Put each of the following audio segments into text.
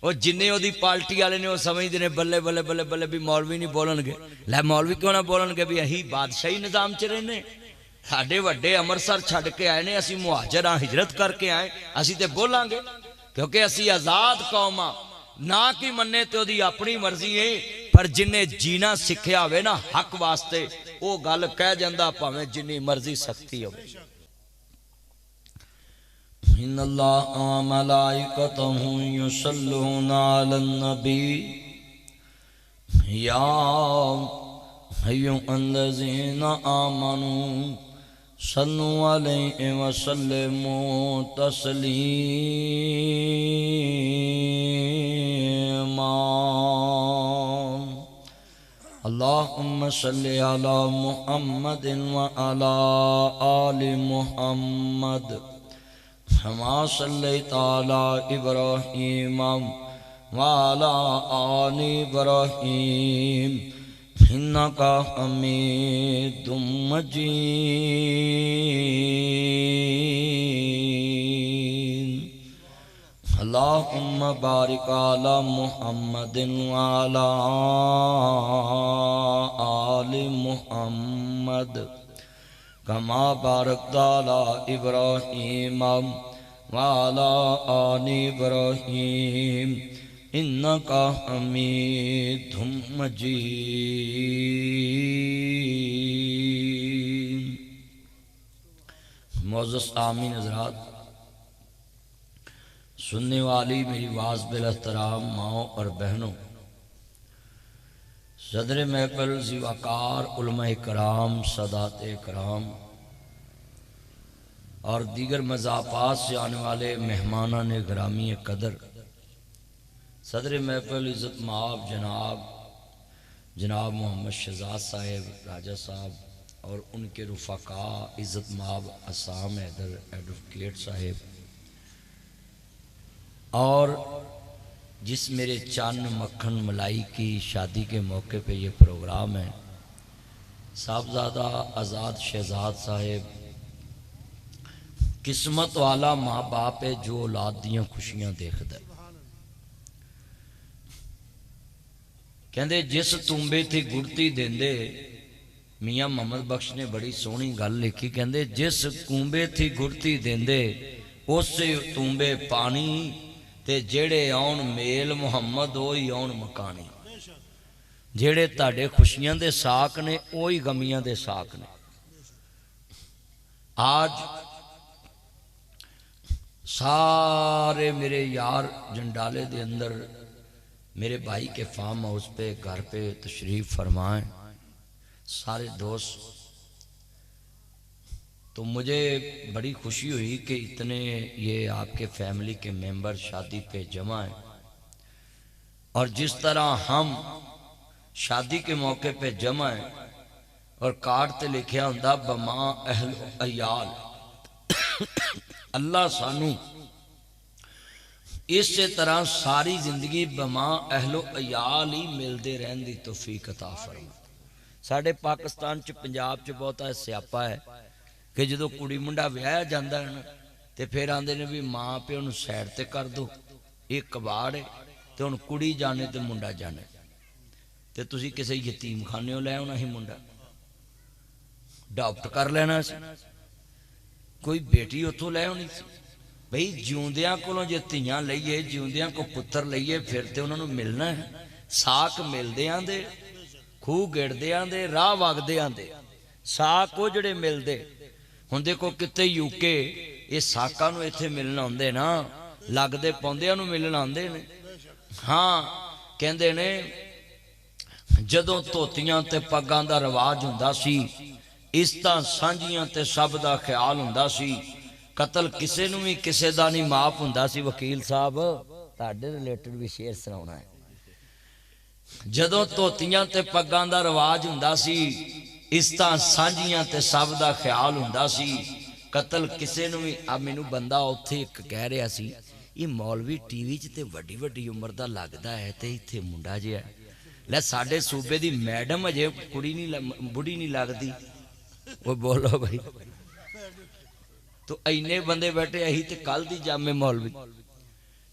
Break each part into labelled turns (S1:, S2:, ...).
S1: وہ جن وہی پارٹی والے نے وہ سمجھتے ہیں بلے بلے بلے بلے بھی مولوی نہیں بولن گے. لے مولوی کیوں نہ بولن گے بھی اہی بادشاہی نظام چ رہنے. ساڈے وڈے امرتسر چھڈ کے آئے نے, اسی مہاجر ہاں, ہجرت کر کے آئے, اسی تے بولاں گے کیونکہ اسی آزاد قوم ہاں. نہ کی منے تے دی اپنی مرضی ہے, پر جنہیں جینا سکھیا ہوئے نا حق واسطے وہ گل کہہ جاندہ پاویں جنی مرضی سختی ہوئے. ان اللہ و ملائکتہ یصلون علی النبی یا ایھا الذین آمنوا صلوا علیہ وسلموا تسلیما. اللہم صلی علی محمد وعلی آل محمد كما صليت على إبراهيم وعلى آل إبراهيم إنك حميد مجيد. اللهم بارك على محمد وعلى آل محمد كما باركت على إبراهيم وعلى آل إبراهيم إنك حميد مجيد. معزز آمین حضرات, سننے والی میری واز بالاحترام ماؤں اور بہنوں, صدر محفل ذی وقار علماء کرام, سادات کرام اور دیگر مضافات سے آنے والے مہمانان گرامی قدر, صدر محفل عزت مآب جناب محمد شہزاد صاحب راجہ صاحب اور ان کے رفقاء عزت مآب عصام حیدر ایڈوکیٹ صاحب, اور جس میرے چان مکھن ملائی کی شادی کے موقع پہ یہ پروگرام ہے, صاحبزادہ آزاد شہزاد صاحب قسمت والا ماں باپ ہے جو اولاد دیاں خوشیاں دیکھتا ہے. کہندے جس تنبے تھی گڑتی دیندے, میاں محمد بخش نے بڑی سونی گل لکھی, کہندے جس کنبے تھی گڑتی دیندے اس سے تنبے پانی, تے جیڑے آن میل محمد ہوئی آن مکانی. جیڑے تاڑے خوشیاں دے ساک نے اوہی غمیاں دے ساک نے. آج سارے میرے یار جنڈالے دے اندر میرے بھائی کے فارم ہاؤس پہ گھر پہ تشریف فرمائیں سارے دوست, تو مجھے بڑی خوشی ہوئی کہ اتنے یہ آپ کے فیملی کے ممبر شادی پہ جمع ہیں, اور جس طرح ہم شادی کے موقع پہ جمع ہیں اور کارڈ تے لکھیا ہوندا بما اہل عیال, اللہ سانو اس سے طرح ساری زندگی بما اہل عیال ہی ملدے رہن دی توفیق عطا فرمائے. ساڑھے پاکستان چ پنجاب چ بہت ہے سیاپا ہے کہ جدو کڑی منڈا ویایا جاندہ ہے نا تے پھر آندے نے بھی ماں پہ انہوں سیڑ تے کر دو, ایک کباڑ ہے تے انہوں کڑی جانے تے منڈا جانے, تے تسی کسے یتیم خانے ہو لے ہونا ہی منڈا ڈاپٹ کر لینا سی, کوئی بیٹی اتھو لے ہونی سی. بھئی جیوندیاں کو لوں جے تیاں لئیے, جیوندیاں کو پتر لئیے, پھر تے انہوں نے ملنا ہے. ساک مل دیاں دے, خوہ گڑ دیاں دے, راہ واگ دیاں دے, ساک کو جڑے مل دے. ہن دیکھو کتے یوکے یہ ساکاں نو ایتھے ملنا ہوندے نا, لگ دے پوندیاں نو ملنا ہوندے نے. ہاں کہندے نے جدوں توتیاں تے پگاں دا رواج ہوندا سی, اس طرح سانجیاں تے سب دا خیال ہوندا سی, قتل کسے نو بھی کسے دا نہیں معاف ہوندا سی. وکیل صاحب تہاڈے ریلیٹڈ بھی شعر سناونا ہے. جدوں توتیاں تے پگاں دا رواج ہوندا سی, اس طرح سانجیاں تے سب دا خیال ہوندا سی, قتل کسے نو بھی. اب مینوں بندہ اوتھے ایک کہہ رہا سی یہ مولوی ٹی وی چ تے وڈی وڈی عمر دا لگدا ہے تے ایتھے منڈا جیا ہے. لے ساڈے صوبے دی میڈم اجے کڑی نہیں بڑھی نہیں لگدی. وہ بولو بھائی, تو اینے بندے بیٹھے اہی تے کل دی جامع مولوی.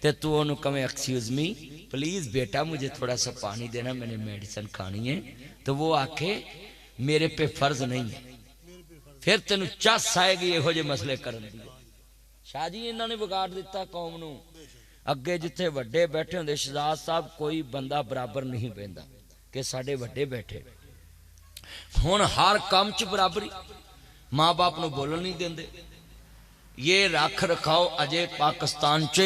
S1: تے تو انہوں کہیں ایکسکیوز می پلیز بیٹا مجھے تھوڑا سا پانی دینا، میں نے میڈیسن کھانی ہے، تو وہ آکھے میرے پہ فرض نہیں ہے، پھر تینوں چس آئے گی یہ جے مسئلے کرن دی۔ شاہ جی انہوں نے بگاڑ دیتا قوم نو۔ اگے جتھے وڈے بیٹھے ہوندے شہزاد صاحب کوئی بندہ برابر نہیں بیندا کہ ساڈے وڈے بیٹھے، ہن ہر کام چ برابری، ماں باپ نو بولن نہیں دیندے۔ یہ رکھ رکھاؤ اجے پاکستان چ،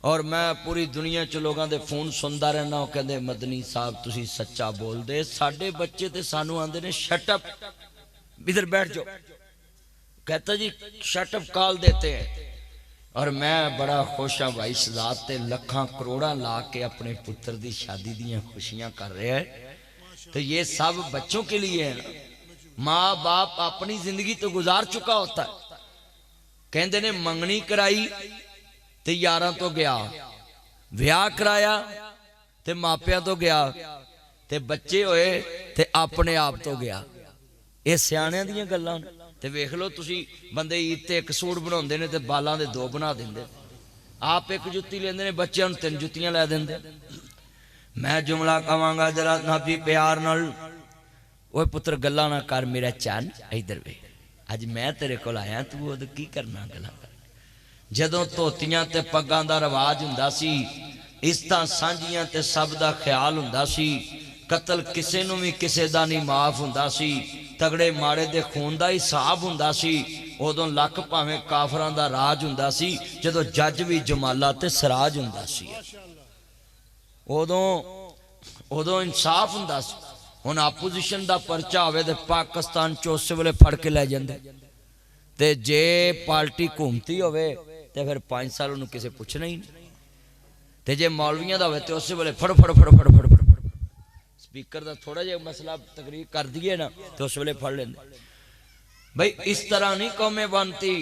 S1: اور میں پوری دنیا چ لوگاں دے فون سندا رہنا، وہ کہندے مدنی صاحب تسی سچا بول دے، ساڈے بچے تے سانو آندے نے شٹ اپ، ادھر بیٹھ جاؤ، کہتا جی شٹ اپ کال دیتے ہیں۔ اور میں بڑا خوش ہوں بھائی شہزاد تے لکھاں کروڑاں لا کے اپنے پتر دی شادی دیاں خوشیاں کر رہے ہیں، تو یہ سب بچوں کے لیے ہے نا۔ ماں باپ اپنی زندگی تو گزار چکا ہوتا ہے، کہندے نے منگنی کرائی تے یاراں تو گیا، ویاہ کرایا تے ماپیاں تو گیا، تے بچے ہوئے تے اپنے آپ تو گیا۔ یہ سیاںیاں دیاں گلاں تے ویکھ لو تسی بندے عید تے ایک سوٹ بناوندے نے تے بالاں دے دو بنا دیندے، آپ ایک جتی لیندے نے بچیاں نوں 3 جتیاں لے دیندے۔ میں جملہ کہاں گا ذرا نبی پیار نال، اوے پتر گلاں نہ کر میرا چان، ادھر ویکھ اج میں تیرے کول آیا تو وہ کی کرنا گلاں کر۔ جدوں توتیاں تے پگاں دا رواج ہوندا سی، عزتاں سانجیاں تے سب دا خیال ہوندا سی، قتل کسے نوں وی کسے دا نہیں معاف ہوندا سی، تگڑے ماڑے دے خون دا حساب ہوندا سی، اودوں لکھ پاویں کافراں دا راج ہوندا سی، جدوں جج وی جمالا تے سراج ہوندا سی، اودوں انصاف ہوندا سی۔ ہن اپوزیشن دا پرچہ ہوئے تے پاکستان چوسے ویلے پھڑ کے لے جاندے، تے جے پارٹی گھومتی ہوئے تے پھر 5 سال انہوں کسے پوچھنا ہی نہیں، تے جے مولویاں دا ہوئے تے اسے ویلے پھڑ سپیکر دا تھوڑا جے مسئلہ تقریر کر دیئے نا تو اس ویلے پھڑ لیندے۔ بھئی اس طرح نہیں قومیں بنتی،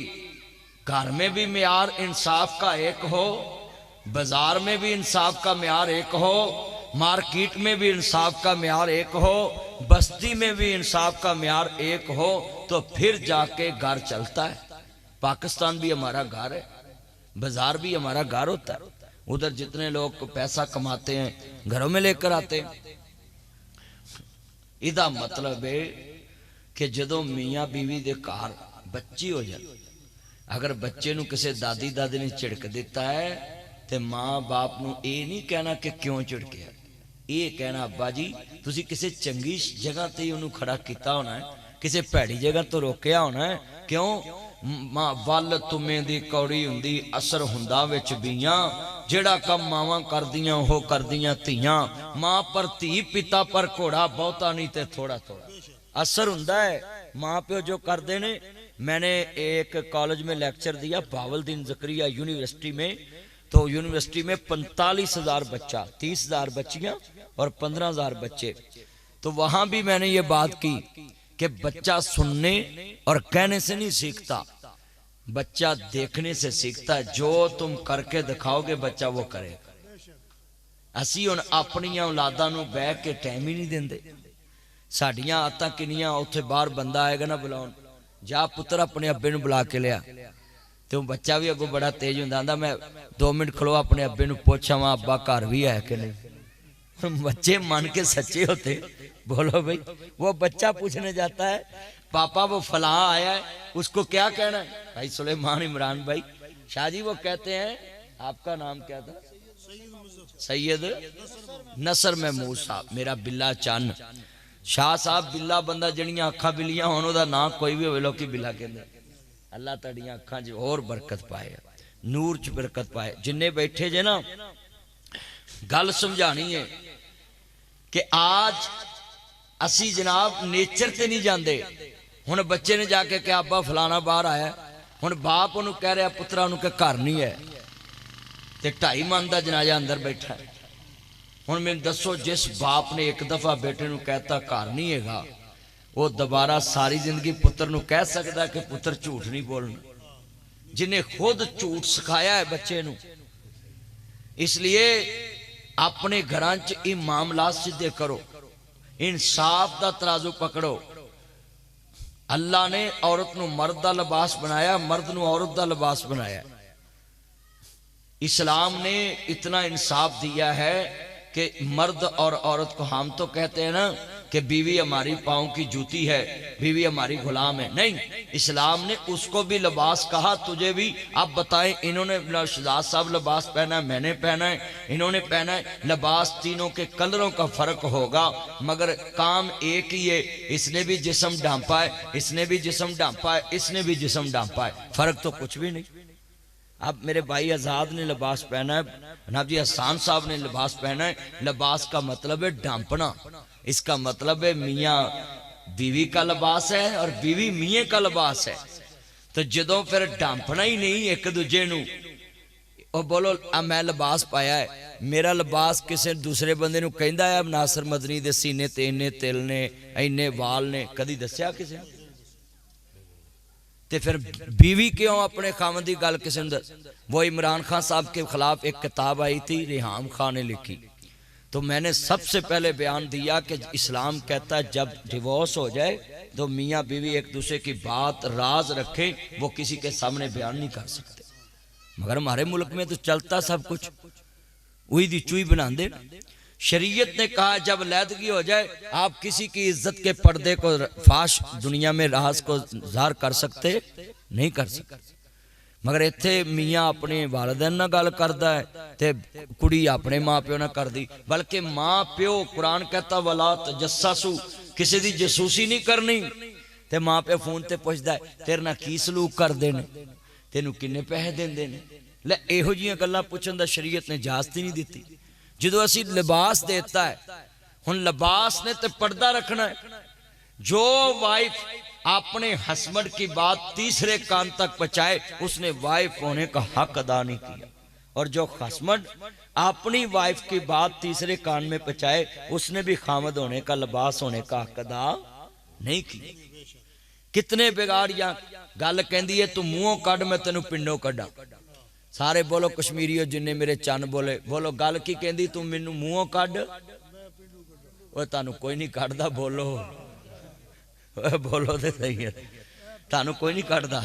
S1: گھر میں بھی معیار انصاف کا ایک ہو، بازار میں بھی انصاف کا معیار ایک ہو، مارکیٹ میں بھی انصاف کا معیار ایک ہو، بستی میں بھی انصاف کا معیار ایک ہو، تو پھر جا کے گھر چلتا ہے۔ پاکستان بھی ہمارا گھر ہے، بازار بھی ہمارا گھر ہوتا ہے، ادھر جتنے لوگ پیسہ کماتے ہیں گھروں میں لے کر آتے ہیں۔ ادا مطلب ہے کہ جدوں میاں بیوی دے کار بچی ہو جائے، اگر بچے نو کسے دادی دادی نے چڑک دیتا ہے تے ماں باپ نو اے نہیں کہنا کہ کیوں چڑکیا، یہ کہنا ابا جی تسی کسے چنگی جگہ تے انہوں کھڑا کیتا ہونا ہے، کسے پیڑی جگہ تو روکیا ہونا ہے، کیوں وال تمہیں دی کوڑی ہندی اثر ہندا وچ بیاں، جڑا کم ماواں کر دیاں ہو کر دیاں تیاں، ماں پر تی پتا پر گھوڑا بہتا نہیں تے تھوڑا تھوڑا اثر ہندا ہے ماں پیو جو کر دینے۔ میں نے ایک کالج میں لیکچر دیا بہاولدین زکریا یونیورسٹی میں، تو یونیورسٹی میں 45,000 بچہ، 30,000 بچیاں اور 15,000 بچے، تو وہاں بھی میں نے یہ بات کی کہ بچہ سننے اور کہنے سے نہیں سیکھتا، بچہ دیکھنے سے سیکھتا ہے، جو تم کر کے دکھاؤ گے بچہ وہ کرے گا۔ اسی ان اپنی اولاداں نو بہ کے ٹائم ہی نہیں دیندے، ساڈیاں آتاں کنیاں، اوتھے باہر بندہ آئے گا نا بلاؤن، جا پتر اپنے ابے نو بلا کے لیا، تو بچہ بھی اگو بڑا تیز ہوندا آندا میں 2 منٹ کھلو اپنے ابے نو پوچھا وہاں ابا گھر بھی ہے کہ نہیں۔ بچے مان کے سچے ہوتے، بولو بھئی، وہ بچہ پوچھنے جاتا ہے پاپا وہ فلاں آیا ہے اس کو کیا کہنا ہے، بھائی سلیمان عمران بھائی، شاہ جی وہ کہتے ہیں آپ کا نام کیا تھا؟ سید نصر محمود صاحب، میرا بلا چان شاہ صاحب، بلا بندہ جنیاں اکھاں بلیاں ہونوں دا نام کوئی بھی ہوئے لوکی بلا کہندے، اللہ تڑیاں اکھاں جو اور برکت پائے، نور چ برکت پائے۔ جنہیں بیٹھے جے نا گل سمجھانی ہے کہ آج اسی جناب نیچر تے نہیں جاندے، ہن بچے نے جا کے کہ ابا فلانا باہر آیا، ہن باپ انہوں کہہ رہا پترا انہوں کہ گھر نہیں ہے، تے 2.5 من دا جنازہ اندر بیٹھا ہے۔ ہن میں دسو جس باپ نے ایک دفعہ بیٹے نو کہتا گھر نہیں ہے گا، وہ دوبارہ ساری زندگی پتر نو کہہ سکتا کہ پتر جھوٹ نہیں بولنا، جنہیں خود جھوٹ سکھایا ہے بچے نو۔ اس لیے اپنے گھران چ یہ معاملات سدھے کرو، انصاف دا ترازو پکڑو۔ اللہ نے عورت نو مرد دا لباس بنایا، مرد نو عورت دا لباس بنایا، اسلام نے اتنا انصاف دیا ہے کہ مرد اور عورت کو ہم تو کہتے ہیں نا کہ بیوی ہماری پاؤں کی جوتی ہے، بیوی ہماری غلام ہے، نہیں، اسلام نے اس کو بھی لباس کہا، تجھے بھی۔ آپ بتائیں، انہوں نے شہزاد صاحب لباس پہنا ہے، میں نے پہنا ہے، انہوں نے پہنا ہے، لباس تینوں کے کلروں کا فرق ہوگا مگر کام ایک ہی ہے، اس نے بھی جسم ڈھانپا ہے، اس نے بھی جسم ڈھانپا ہے، اس نے بھی جسم ڈھانپا ہے، فرق تو کچھ بھی نہیں۔ اب میرے بھائی آزاد نے لباس پہنا ہے، جناب جی حسان صاحب نے لباس پہنا ہے، لباس کا مطلب ہے ڈھانپنا، اس کا مطلب ہے میاں بیوی کا لباس ہے اور بیوی میاں کا لباس ہے۔ تو جدوں پھر ڈھانپنا ہی نہیں ایک دوجے نو، او بولو میں لباس پایا ہے، میرا لباس کسے دوسرے بندے نو کہندا ہے ناصر مدنی دے سینے تے انے تل نے اینے وال نے، کدی دسیا کسے؟ تے پھر بیوی کیوں اپنے خاوند دی گل کسے اندر؟ وہ عمران خان صاحب کے خلاف ایک کتاب آئی تھی، ریحام خان نے لکھی، تو میں نے سب سے پہلے بیان دیا کہ اسلام کہتا ہے جب ڈیورس ہو جائے تو میاں بیوی ایک دوسرے کی بات راز رکھیں، وہ کسی کے سامنے بیان نہیں کر سکتے، مگر ہمارے ملک میں تو چلتا سب کچھ وہی دی چوئی بنا دے۔ شریعت نے کہا جب علیحدگی ہو جائے آپ کسی کی عزت کے پردے کو فاش دنیا میں راز کو ظاہر کر سکتے نہیں کر سکتے، مگر ایتھے میاں اپنے والدین نہ گل کردا ہے تے کڑی اپنے ماں پیو نہ کر دی، بلکہ ماں پیو قرآن کہتا ولا تجسسوا، کسی دی جاسوسی نہیں کرنی، تے ماں پیو فون تے پوچھدا ہے تیرے نال کی سلوک کردے نے، تینوں کنے پیسے دیندے نے، لے ایہو جیاں گلاں پوچھن دا شریعت نے اجازت ہی نہیں دیتی۔ جدو اسی لباس دیتا ہے، ہن لباس نے تے پردہ رکھنا ہے، جو وائف اپنے ہسبینڈ کی بات تیسرے کان تک پہنچائے اس نے وائف ہونے کا حق ادا نہیں کیا، اور جو ہسبینڈ اپنی وائف کی بات تیسرے کان میں پہنچائے اس نے بھی خامد ہونے کا لباس ہونے کا حق ادا نہیں کیا۔ کتنے بگاڑیاں گل کہندی ہے تو منہوں کڈ میں تینوں پنڈوں کڈا، سارے بولو کشمیریو جن نے میرے چن بولے، بولو گل کی کہندی تو مینوں منہوں کڈ، وہ تانوں کوئی نہیں کڈدا، بولو بولو تے صحیح ہے، تانوں کوئی نہیں کڈدا،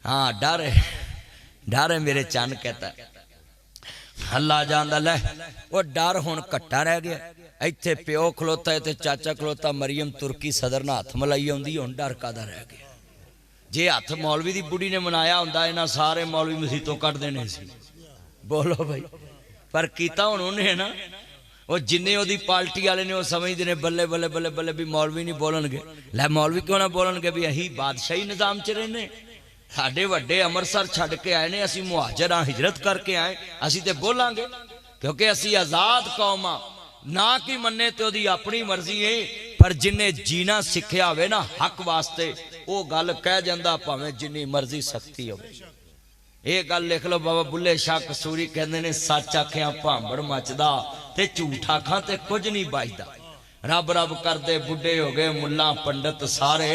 S1: ہاں ڈر ہے میرے چن کہتا ہے، اللہ جاندا لے وہ ڈر ہن کٹا رہ گیا، ایتھے پیو کھلوتا ہے تے چاچا کھلوتا، مریم ترکی صدر نہ ہاتھ ملائی ہوندی، ہن ڈر کادا رہ گیا؟ جے ہاتھ مولوی دی بڑھی نے منایا ہوندا انہاں سارے مولوی مسیتوں کٹ دینے سی، بولو بھائی، پر کیتا ہن انہیں ہے نا، وہ جنہیں وہ دی پارٹی والے نے وہ سمجھتے ہیں بلے بلے بلے بلے بھی مولوی نہیں بولن گے، لے مولوی کیوں نہ بولن گے بھی اہی بادشاہی نظام چ رہنے، ساڈے وڈے امرتسر چھڈ کے آئے نے، اسی مہاجر ہاں، ہجرت کر کے آئے، اسی تے بولاں گے کیونکہ اسی آزاد قوم ہاں، نہ کی مننے تے دی اپنی مرضی ہے، پر جنہیں جینا سکھیا ہوئے نا حق واسطے وہ گل کہہ جاندہ پاویں جنی مرضی سختی ہوئے۔ ایک گل لکھ لو، بابا بلے شاہ قصوری کہندے نے سچ آکھیاں بھانبڑ مچدا تے جھوٹ آکھاں تے کچھ نہیں بچدا، رب رب کردے بڈھے ہو گئے ملا پنڈت سارے،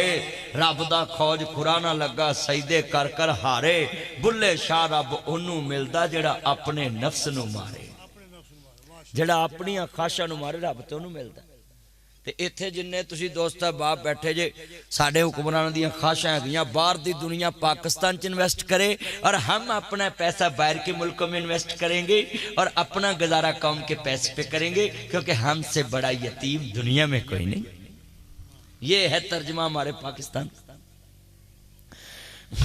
S1: رب دا کھوج خورا نہ لگا سجدے کر کر ہارے، بلے شاہ رب انہوں ملدا جڑا اپنے نفس نو مارے، جڑا اپنی خواہشاں نو مارے رب تے انہوں ملدا۔ تے ایتھے جننے تسی دوستا باپ بیٹھے جے ساڑھے حکمران دیاں خواہشاں گیاں باہر دی دنیا پاکستان چ انویسٹ کرے اور ہم اپنا پیسہ باہر کے ملکوں میں انویسٹ کریں گے اور اپنا گزارہ قوم کے پیسے پہ کریں گے، کیونکہ ہم سے بڑا یتیم دنیا میں کوئی نہیں۔ یہ ہے ترجمہ ہمارے پاکستان۔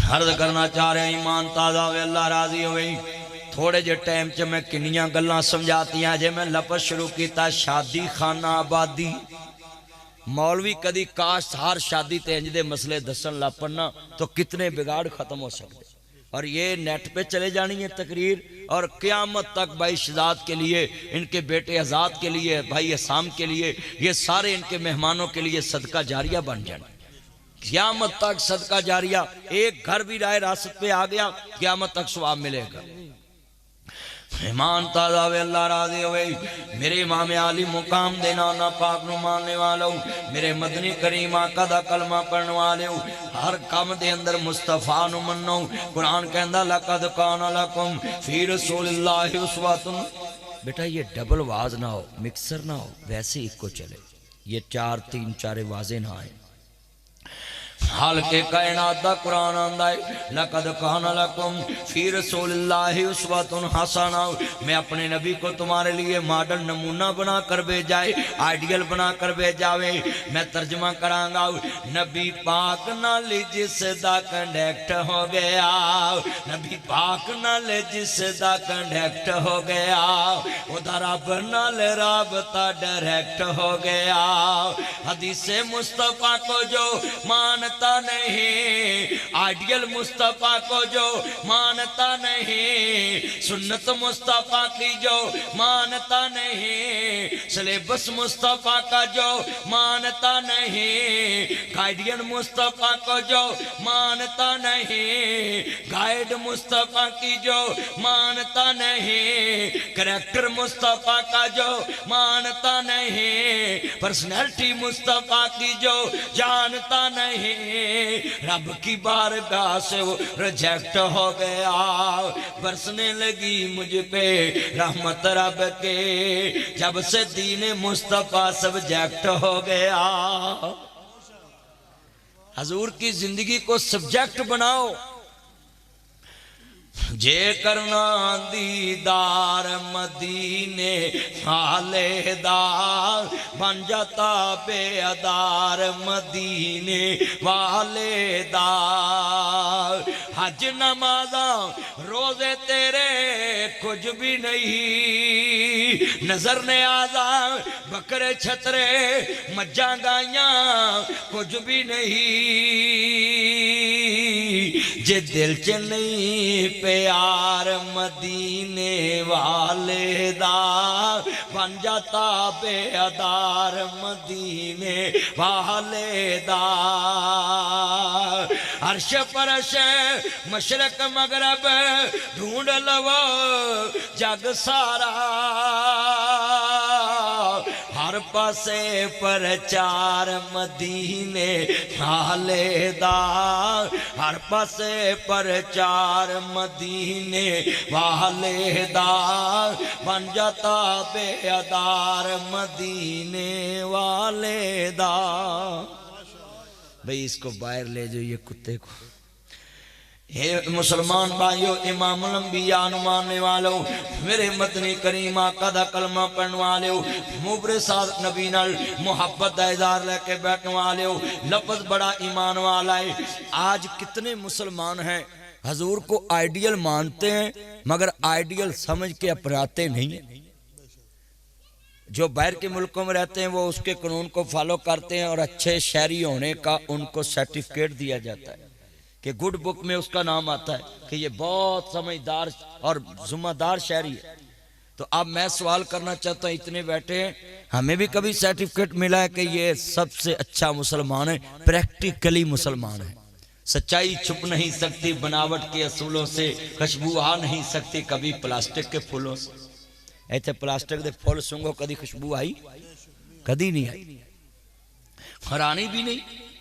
S1: عرض کرنا چاہ رہے ہیں ایمان تازہ ہوئے اللہ راضی ہوئے، تھوڑے جے ٹائم چ میں کنیاں گلاں سمجھاتی ہیں، جے میں لفظ شروع کیتا شادی خانہ آبادی، مولوی کدی کاش ہر شادی تے انج دے مسئلے دسن لا پڑنا تو کتنے بگاڑ ختم ہو سکتے، اور یہ نیٹ پہ چلے جانی ہے تقریر، اور قیامت تک بھائی شہزاد کے لیے، ان کے بیٹے آزاد کے لیے، بھائی اسام کے لیے، یہ سارے ان کے مہمانوں کے لیے صدقہ جاریہ بن جائیں، قیامت تک صدقہ جاریہ، ایک گھر بھی رائے راست پہ آ گیا قیامت تک ثواب ملے گا۔ ایمان تازہ ہوئے اللہ راضی ہوئے، میرے امام عالی مقام دینا نہ پاک نو ماننے والوں، میرے مدنی کریم آقا دا کلمہ پڑھنے والوں، ہر کام دے اندر مصطفیٰ نو منو، قرآن کہندہ لَقَدْ كَانَ لَكُمْ فِي رَسُولِ اللَّهِ أُسْوَةٌ۔ بیٹا یہ ڈبل واز نہ ہو، مکسر نہ ہو، ویسے ایک کو چلے، یہ 4 3 4 واضح نہ آئے۔ حالکہ کائنات دا قرآن آندہ ہے لَقَدْ كَانَ لَكُمْ فِي رَسُولِ اللَّهِ أُسْوَةٌ حَسَنَةٌ میں اپنے نبی کو تمہارے لیے ماڈل نمونہ بنا کر بھیجائے آئیڈیل بنا کر بھیجاوے میں ترجمہ کرانگا نبی پاک نال جس دا کنڈیکٹ ہو گیا نبی پاک نال جس دا کنڈیکٹ ہو گیا ادھا رب نال رابطہ ڈائریکٹ ہو گیا حدیث مصطفیٰ کو جو مانتا نہیں آئیڈیل مصطفیٰ کو جو مانتا نہیں سنت مصطفیٰ کی جو مانتا نہیں سلیبس مصطفیٰ کا جو مانتا نہیں گائیڈین مصطفیٰ کو جو مانتا نہیں گائیڈ مصطفیٰ کی جو مانتا نہیں کریکٹر مصطفیٰ کا جو مانتا نہیں پرسنالٹی مصطفیٰ کی جو جانتا نہیں رب کی بارگاہ سے وہ ریجیکٹ ہو گیا برسنے لگی مجھ پہ رحمت رب کے جب سے دین مصطفیٰ سبجیکٹ ہو گیا حضور کی زندگی کو سبجیکٹ بناؤ جے کرنا دیدار مدینے والے دار بن جاتا بے ادار مدینے والے دار حج نمازاں روزے تیرے کچھ بھی نہیں نظر نیازاں بکرے چھترے مجھاں گائیاں کچھ بھی نہیں جے دل چ نہیں پیار مدینے والے دا بن جاتا بے ادار مدینے والے دا عرش پرش مشرق مغرب ڈھونڈ لو جگ سارا ہر پاسے پرچار مدینے والے دا ہر پاسے پرچار مدینے والے دا بن جاتا بے ادار مدینے والے دا بھئی اس کو باہر لے جو یہ کتے کو مسلمان بھائیو امام الانبیاء ماننے والو میرے مدنی کریم آقا دا کلمہ پڑھنے والو مبر ساتھ نبی نال محبت دا اظہار لے کے بیٹھنے والو لفظ بڑا ایمان والا ہے آج کتنے مسلمان ہیں حضور کو آئیڈیل مانتے ہیں مگر آئیڈیل سمجھ کے اپناتے نہیں ہیں جو باہر کے ملکوں میں رہتے ہیں وہ اس کے قانون کو فالو کرتے ہیں اور اچھے شہری ہونے کا ان کو سرٹیفکیٹ دیا جاتا ہے کہ گڈ بک میں اس کا نام آتا ہے کہ یہ بہت سمجھدار اور ذمہ دار شہری ہے تو اب میں سوال کرنا چاہتا ہوں اتنے بیٹھے ہیں ہمیں بھی کبھی سرٹیفکیٹ ملا ہے کہ یہ سب سے اچھا مسلمان ہے پریکٹیکلی مسلمان ہے سچائی چھپ نہیں سکتی بناوٹ کے اصولوں سے خوشبو آ نہیں سکتی کبھی پلاسٹک کے پھولوں سے ایسے پلاسٹک دے پھول سنگو کدی خوشبو آئی کدی نہیں آئی حرانی بھی نہیں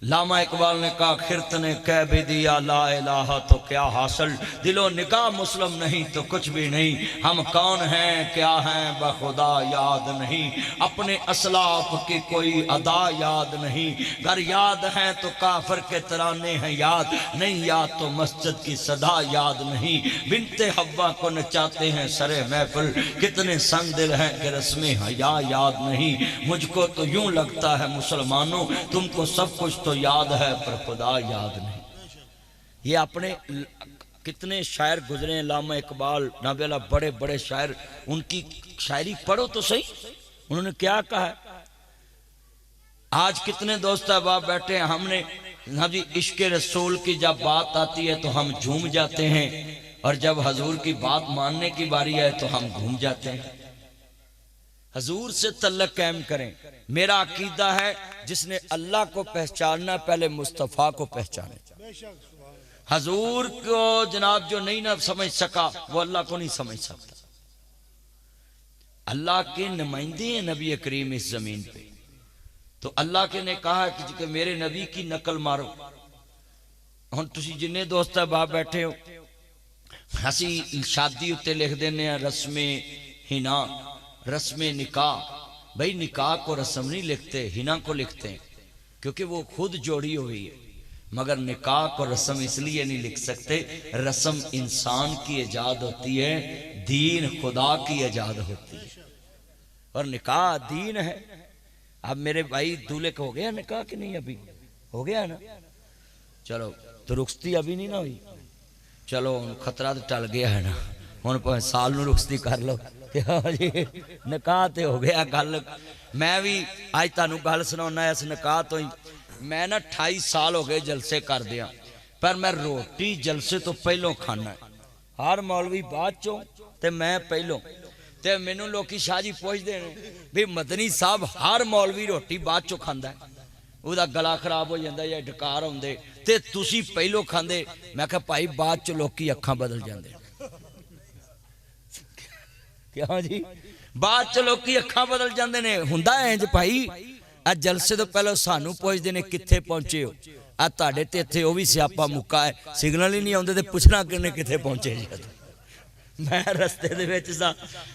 S1: لاما اقبال نے کہا خرت نے کہہ بھی دیا لا الہ تو کیا حاصل دل و نگاہ مسلم نہیں تو کچھ بھی نہیں ہم کون ہیں کیا ہیں بخدا یاد نہیں اپنے اسلاف کی کوئی ادا یاد نہیں گر یاد ہیں تو کافر کے ترانے ہیں یاد نہیں یاد تو مسجد کی صدا یاد نہیں بنت حوا کو نچاتے ہیں سر محفل کتنے سنگ دل ہیں کہ رسم حیا یاد نہیں مجھ کو تو یوں لگتا ہے مسلمانوں تم کو سب کچھ تو یاد ہے پر خدا یاد نہیں یہ اپنے کتنے شاعر گزرے ہیں لاما اقبال نابیلا بڑے بڑے شاعر ان کی شاعری پڑھو تو صحیح انہوں نے کیا کہا ہے آج کتنے دوست احباب بیٹھے ہیں ہم نے عشق رسول کی جب بات آتی ہے تو ہم جھوم جاتے ہیں اور جب حضور کی بات ماننے کی باری ہے تو ہم گھوم جاتے ہیں حضور سے تعلق قائم کریں میرا عقیدہ ہے جس نے اللہ کو پہچاننا پہلے مصطفیٰ کو پہچانے حضور کو جناب جو نہیں نہ سمجھ سکا وہ اللہ کو نہیں سمجھ سکتا اللہ کے نمائندے ہیں نبی کریم اس زمین پہ تو اللہ کے نے کہا کہ میرے نبی کی نقل مارو ہن تسی جنہیں دوست باپ بیٹھے ہو ہسی شادی اتے لکھ دینے ہیں رسم ہنا رسم نکاح بھئی نکاح کو رسم نہیں لکھتے ہنا کو لکھتے ہیں کیونکہ وہ خود جوڑی ہوئی ہے، مگر نکاح کو رسم اس لیے نہیں لکھ سکتے، رسم انسان کی ایجاد ہوتی ہے، دین خدا کی ایجاد ہوتی ہے، اور نکاح دین ہے۔ اب میرے بھائی دولہے کو ہو گیا نکاح کہ نہیں؟ ابھی ہو گیا نا؟ چلو تو رخصتی ابھی نہیں نا ہوئی، چلو خطرہ تو ٹل گیا ہے نا، ہوں سال نو رخصتی کر لو جی، نکاح تے ہو گیا گل۔ میں بھی آج تانوں گل سناؤنا اس نکاح تو ہی، میں نا 28 سال ہو گئے جلسے کر دیا، پر میں روٹی جلسے تو پہلوں کھانا ہے، ہر مولوی بعد چوں تے میں پہلوں، تے مینوں لوکی شاہ جی پوچھ دے بھی مدنی صاحب ہر مولوی روٹی بعد چوں کھاندا ہے، وہ دا گلا خراب ہو جاندا یا ڈکار ہوندے تے تسی پہلوں کھاندے۔ میں کہا بھائی بعد چوں لوکی اکھاں بدل جاندے، کیا جی بعد چ لوکی اکھاں بدل جاندے نے، ہوندا ہے انج بھائی۔ اج جلسے تو پہلو سانو پوچھدے نے کتھے پہنچے ہو، اج تہاڈے تے ایتھے او وی سیاپا مکا ہے، سگنل ہی نہیں آوندے تے پوچھنا کنے کتھے پہنچے جی۔ میں رستے دے وچ سا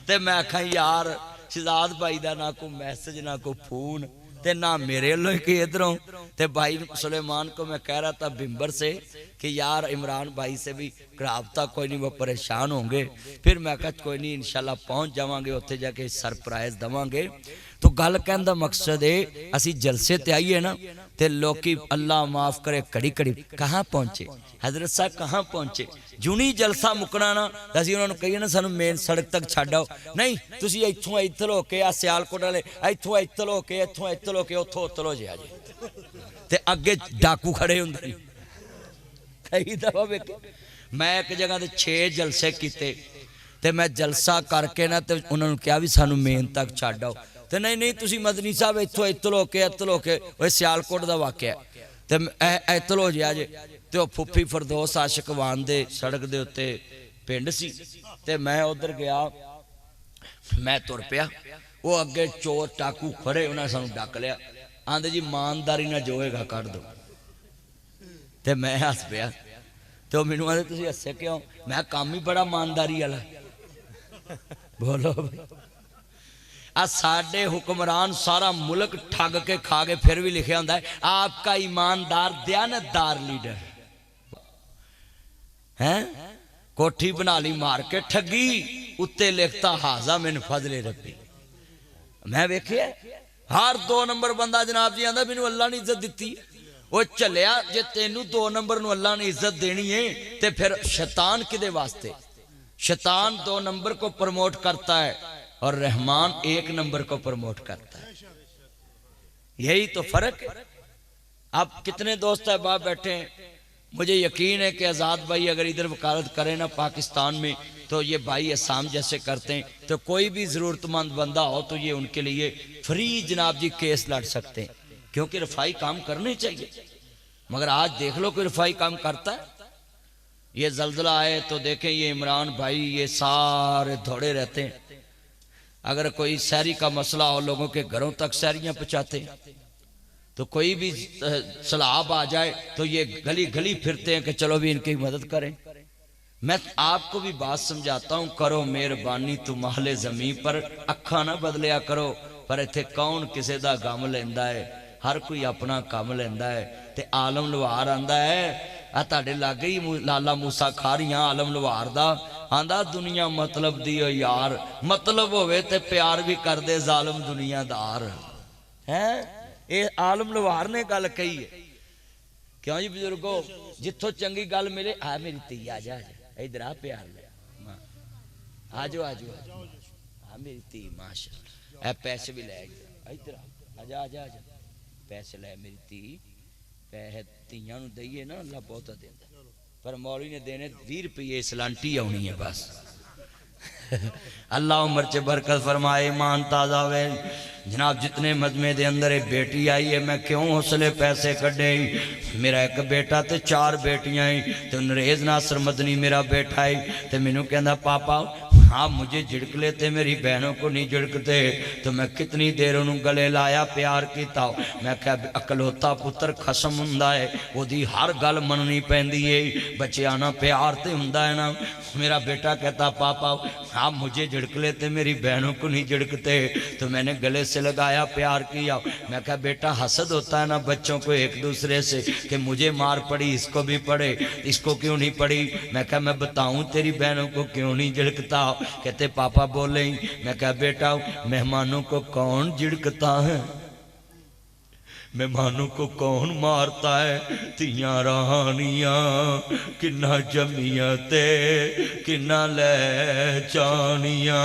S1: تے میں آکھاں یار شہزاد بھائی دا نہ کوئی میسج نہ کوئی فون تے نہ میرے لوگ کہ ادھروں، تے بھائی سلیمان کو میں کہہ رہا تھا بمبر سے کہ یار عمران بھائی سے بھی رابطہ کوئی نہیں، وہ پریشان ہوں گے، پھر میں کہا کوئی نہیں انشاءاللہ پہنچ جاواں گے، اتنے جا کے سرپرائز دواں گے۔ تو گل کہن دا مقصد ہے اسی جلسے تے آئیے نا تے لوکی اللہ معاف کرے کڑی کڑی کہاں پہنچے حضرت صاحب کہاں پہنچے، جونی جلسہ مکنا نا اسی انہوں نے کہیے نا سانو مین سڑک تک چھڈ آؤ، نہیں تسی ایتھوں ایتھل ہو کے سیالکوٹ والے ایتھوں ایتھل ہو کے ایتھوں ایتھل ہو کے اتھوں اتل ہو جے تے اگے ڈاکو کھڑے ہوندے۔ کئی دفعہ میں ایک جگہ تے 6 جلسے کیتے تے میں جلسہ کر کے نا تے انہوں نے کہا بھی سانو مین تک چھڈ آؤ، تے نہیں تسی مدنی صاحب ایتھوں ایتھل ہو کے وہ سیالکوٹ دا واقعہ ہے تے ایتھل ہو جے تے وہ پھپھی فردوس عاشق وان دے سڑک دے اتے پنڈ سی تے میں ادھر گیا، میں تر پیا، وہ اگے چور ٹاکو کھڑے انہوں نے سانو ڈک لیا، آندے جی ایمانداری نہ جوئے گا کر دو، تے میں ہس پیا، تو مینوں آندے تسی ہسے کیوں؟ میں کام ہی بڑا ایمانداری والا، بولو ساڈے حکمران سارا ملک ٹھگ کے کھا کے پھر بھی لکھے ہوندا ہے آپ کا ایماندار دیانتدار لیڈر ہیں، کوٹھی بنا لی مار کے ٹھگی اتے لکھتا حاضہ من فضل ربی۔ میں ویکھیا ہر 2 نمبر بندہ جناب جی آندا مینوں اللہ نے عزت دتی، وہ چلیا جے تینوں 2 نمبر نو اللہ نے عزت دینی ہے تے پھر شیطان کدے واسطے؟ شیطان 2 نمبر کو پروموٹ کرتا ہے اور رحمان 1 نمبر کو پروموٹ کرتا ہے، یہی تو فرق ہے۔ اب کتنے دوست احباب بیٹھے ہیں، مجھے یقین ہے کہ آزاد بھائی اگر ادھر وکالت کریں نا پاکستان میں تو یہ بھائی اسام جیسے کرتے ہیں، تو کوئی بھی ضرورت مند بندہ ہو تو یہ ان کے لیے فری جناب جی کیس لڑ سکتے ہیں، کیونکہ رفائی کام کرنے چاہیے۔ مگر آج دیکھ لو کوئی رفائی کام کرتا ہے؟ یہ زلزلہ آئے تو دیکھیں یہ عمران بھائی یہ سارے دھوڑے رہتے ہیں، اگر کوئی سیری کا مسئلہ ہو لوگوں کے گھروں تک سیریاں پہنچاتے ہیں، تو کوئی بھی سیلاب آ جائے تو یہ گلی گلی پھرتے ہیں کہ چلو بھی ان کی مدد کریں۔ میں آپ کو بھی بات سمجھاتا ہوں، کرو مہربانی تم اہل زمین پر، اکھاں نہ بدلیا کرو، پر ایتھے کون کسے دا غم لیندا ہے، ہر کوئی اپنا کام لیندا ہے۔ تے عالم لوہار آندا ہے تہاڈے لاگے ہی لالا موسیٰ کھاریاں عالم لوہار دا آندا دنیا مطلب دی او یار، مطلب ہوئے تے پیار بھی کر دے ظالم دنیا دار ہیں۔ اے عالم لوہار نے گل کہی ہے، کیوں جی بزرگو؟ جتھوں چنگی گل ملے آ میری تی آ جا ادھر آ پیار لے آجو آجو آ میری تی ماشاءاللہ، اے پیسے بھی لے ادھر آجا آجا آجا، پیسے لے میری تی، پیسے تیاں نو دئیے نا اللہ بہتا دیتا، پر مولوی نے دینے 20 روپیے سلانٹی آنی ہے بس۔ اللہ عمر چے برکت فرمائے، ایمان تازہ ہوئے۔ جناب جتنے مجمع دے اندر ایک بیٹی آئی ہے، میں کیوں حوصلے پیسے کڈے، میرا ایک بیٹا تے 4 بیٹیاں ہیں، تے نریز ناصر مدنی میرا بیٹا ہے، تے مینوں کہندا پاپا ہاں مجھے جھڑک لیتے میری بہنوں کو نہیں جھڑکتے تو میں کتنی دیر انہوں گلے لایا پیار کیتا ہو میں کہ اکلوتا پتر خسم ہوندا ہے وہ دی ہر گل مننی پیندی ہے بچیانا پیار تے ہوندا ہے نا میرا بیٹا کہتا پاپا ہاں مجھے جھڑک لیتے میری بہنوں کو نہیں جھڑکتے تو میں نے گلے سے لگایا پیار کیا میں کہا بیٹا حسد ہوتا ہے نا بچوں کو ایک دوسرے سے کہ مجھے مار پڑی اس کو بھی پڑے اس کو کیوں نہیں پڑی میں کہا میں بتاؤں تیری بہنوں کو کیوں نہیں جھڑکتا کہتے پاپا بولیں میں کہا بیٹا مہمانوں کو کون جھڑکتا ہے مہمانوں کو کون مارتا ہے تیاں رہانیاں کنہ جمیاں تے کنہ لے چانیاں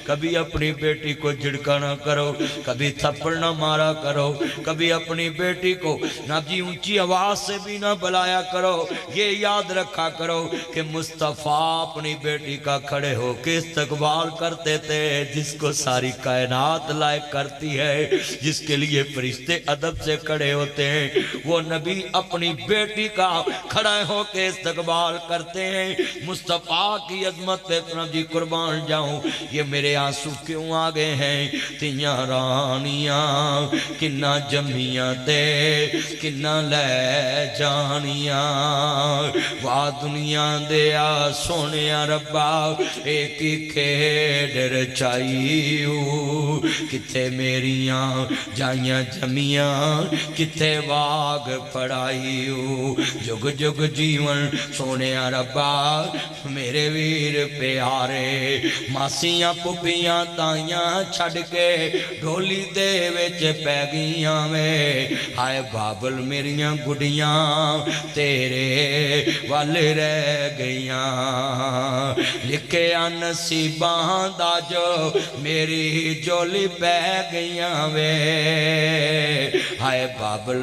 S1: کبھی اپنی بیٹی کو جھڑکا نہ کرو کبھی تھپڑ نہ مارا کرو کبھی اپنی بیٹی کو نہ جی اونچی آواز سے بھی نہ بلایا کرو یہ یاد رکھا کرو کہ مصطفیٰ اپنی بیٹی کا کھڑے ہو کے استقبال کرتے تھے جس کو ساری کائنات لائق کرتی ہے جس کے لیے فرشتے ادب سے کھڑے ہوتے ہیں وہ نبی اپنی بیٹی کا کھڑے ہو کے استقبال کرتے ہیں مصطفیٰ کی عظمت پہ جی قربان جاؤں یہ میرے آنسو کیوں آگے ہیں تیاں رانیاں کنہ جمیاں تے کنہ لے جانیاں واہ دنیا دیا سونیا ربا ایک ہی کھیڑ رچائیو کتے میریاں جائیاں جمیاں کتے واگ پڑھائیو جگ جگ جیون سونے ربا میرے ویر پیارے ماسیاں پپیاں تائیاں چھڑ کے ڈھولی دے وچ پہ گیاں میں ہائے بابل میریاں گڑیاں تیرے والے رہ گیاں لکھے نصیباں دا جو میری جولی پہ گیاں وے ہائے بابل